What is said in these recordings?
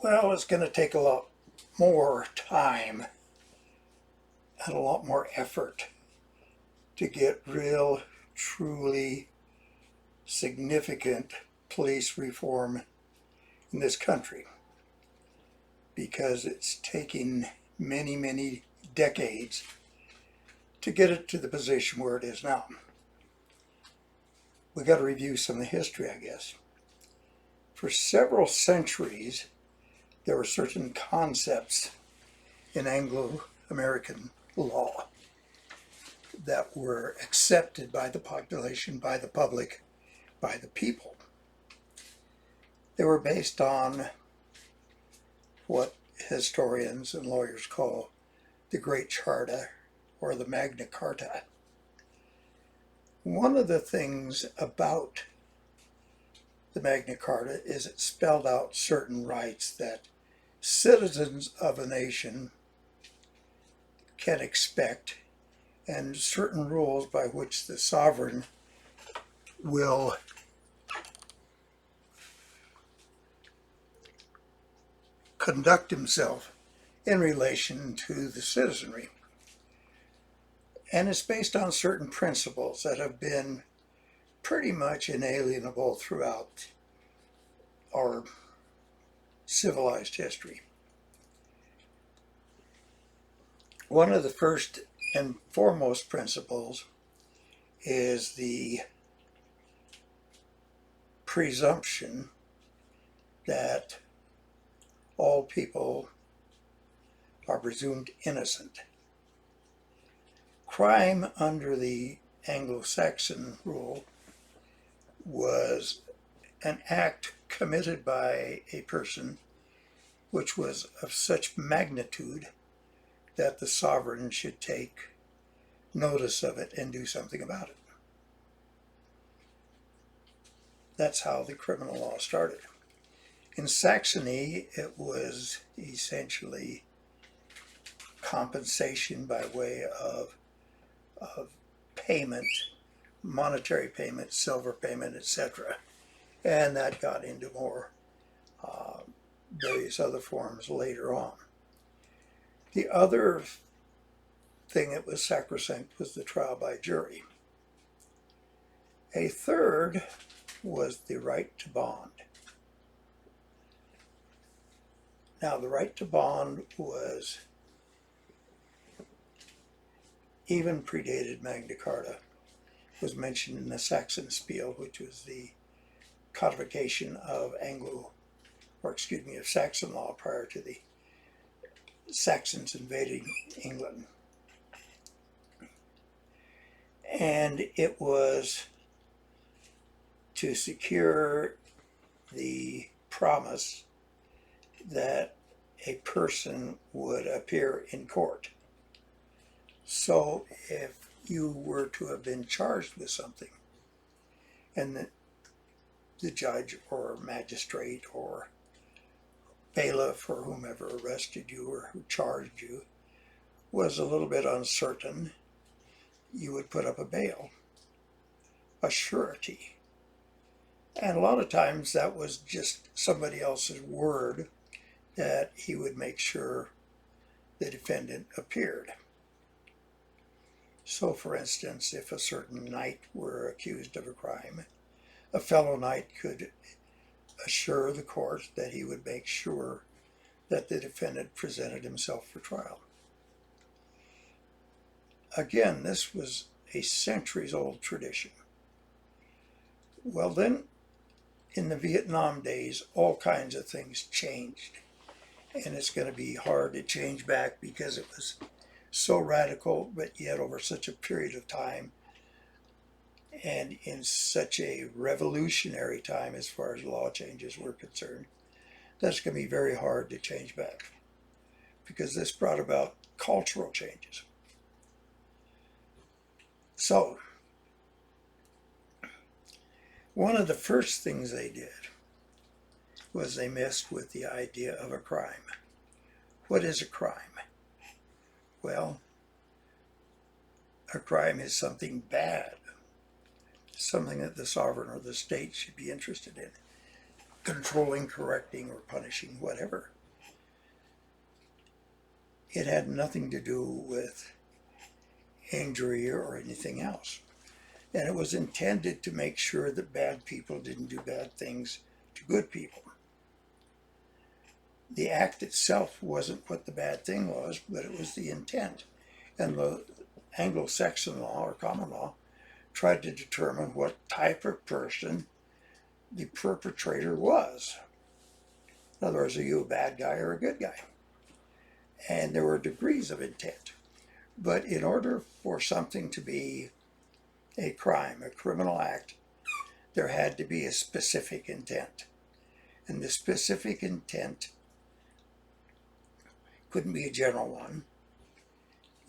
Well, it's going to take a lot more time and a lot more effort to get real, truly significant police reform in this country because it's taking many, many decades to get it to the position where it is now. We got to review some of the history, I guess. For several centuries, there were certain concepts in Anglo-American law that were accepted by the population, by the public, by the people. They were based on what historians and lawyers call the Great Charta or the Magna Carta. One of the things about the Magna Carta is it spelled out certain rights that citizens of a nation can expect and certain rules by which the sovereign will conduct himself in relation to the citizenry. And it's based on certain principles that have been pretty much inalienable throughout our civilized history. One of the first and foremost principles is the presumption that all people are presumed innocent. Crime under the Anglo-Saxon rule was an act committed by a person which was of such magnitude that the sovereign should take notice of it and do something about it. That's how the criminal law started. In Saxony, it was essentially compensation by way of payment, monetary payment, silver payment, etc. And that got into more various other forms later on. The other thing that was sacrosanct was the trial by jury. A third was the right to bond. Now, the right to bond was even predated Magna Carta. It was mentioned in the Saxon Spiel, which was the codification of of Saxon law prior to the Saxons invading England. And it was to secure the promise that a person would appear in court. So if you were to have been charged with something and the judge or magistrate or bailiff or whomever arrested you or who charged you was a little bit uncertain, you would put up a bail, a surety. And a lot of times that was just somebody else's word that he would make sure the defendant appeared. So, for instance, if a certain knight were accused of a crime, a fellow knight could assure the court that he would make sure that the defendant presented himself for trial. Again, this was a centuries-old tradition. Well, then, in the Vietnam days, all kinds of things changed. And it's going to be hard to change back because it was so radical, but yet over such a period of time and in such a revolutionary time as far as law changes were concerned, that's going to be very hard to change back because this brought about cultural changes. So, one of the first things they did was they messed with the idea of a crime. What is a crime? Well, a crime is something bad, something that the sovereign or the state should be interested in. controlling, correcting, or punishing, whatever. It had nothing to do with injury or anything else. And it was intended to make sure that bad people didn't do bad things to good people. The act itself wasn't what the bad thing was, but it was the intent. And the Anglo-Saxon law, or common law, tried to determine what type of person the perpetrator was. In other words, are you a bad guy or a good guy? And there were degrees of intent. But in order for something to be a crime, a criminal act, there had to be a specific intent. And the specific intent couldn't be a general one.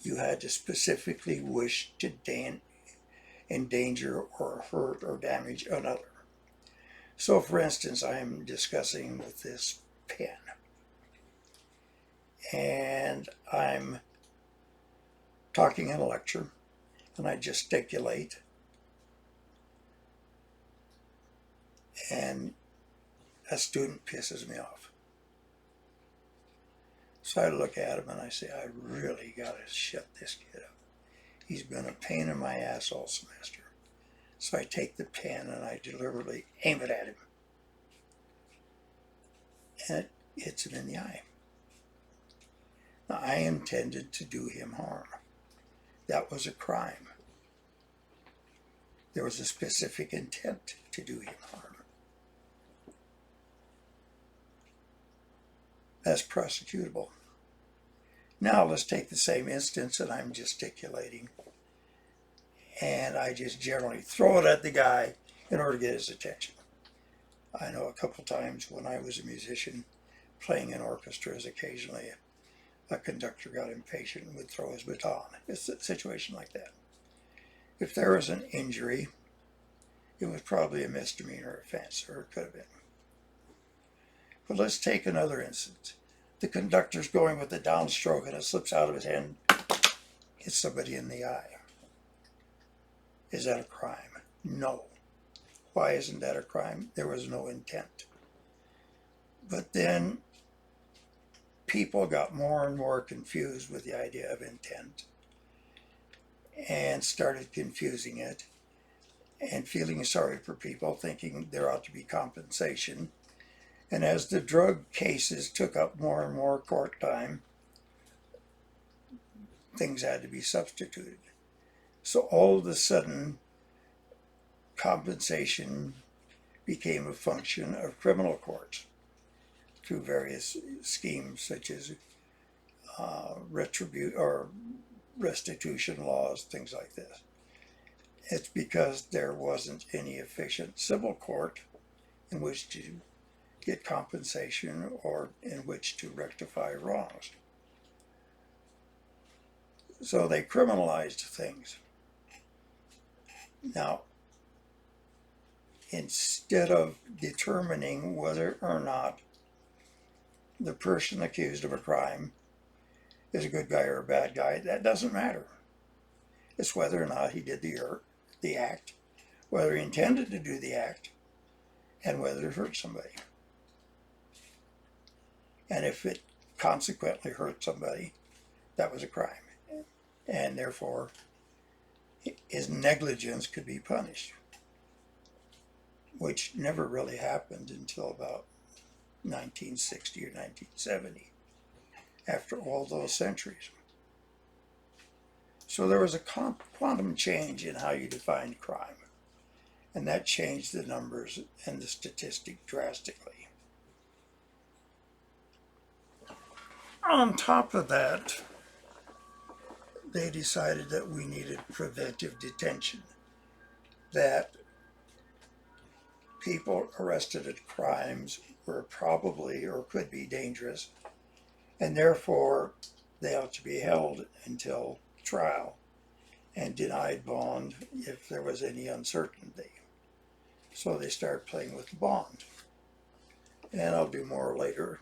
You had to specifically wish to endanger or hurt or damage another. So, for instance, I am discussing with this pen, and I'm talking in a lecture, and I gesticulate, and a student pisses me off. So I look at him and I say, I really got to shut this kid up. He's been a pain in my ass all semester. So I take the pen and I deliberately aim it at him. And it hits him in the eye. Now, I intended to do him harm. That was a crime. There was a specific intent to do him harm. That's prosecutable. Now let's take the same instance and I'm gesticulating. And I just generally throw it at the guy in order to get his attention. I know a couple times when I was a musician playing in orchestras, occasionally a conductor got impatient and would throw his baton. It's a situation like that. If there was an injury, it was probably a misdemeanor offense, or it could have been. But let's take another instance. The conductor's going with the downstroke and it slips out of his hand, hits somebody in the eye. Is that a crime? No. Why isn't that a crime? There was no intent. But then people got more and more confused with the idea of intent and started confusing it and feeling sorry for people, thinking there ought to be compensation. And as the drug cases took up more and more court time, things had to be substituted. So all of a sudden, compensation became a function of criminal courts through various schemes such as restitution laws, things like this. It's because there wasn't any efficient civil court in which to get compensation or in which to rectify wrongs. So they criminalized things. Now, instead of determining whether or not the person accused of a crime is a good guy or a bad guy, that doesn't matter. It's whether or not he did the act, whether he intended to do the act, and whether it hurt somebody. And if it consequently hurt somebody, that was a crime. And therefore, his negligence could be punished, which never really happened until about 1960 or 1970, after all those centuries. So there was a quantum change in how you defined crime, and that changed the numbers and the statistic drastically. On top of that, they decided that we needed preventive detention, that people arrested at crimes were probably or could be dangerous, and therefore they ought to be held until trial and denied bond if there was any uncertainty. So they started playing with bond. And I'll do more later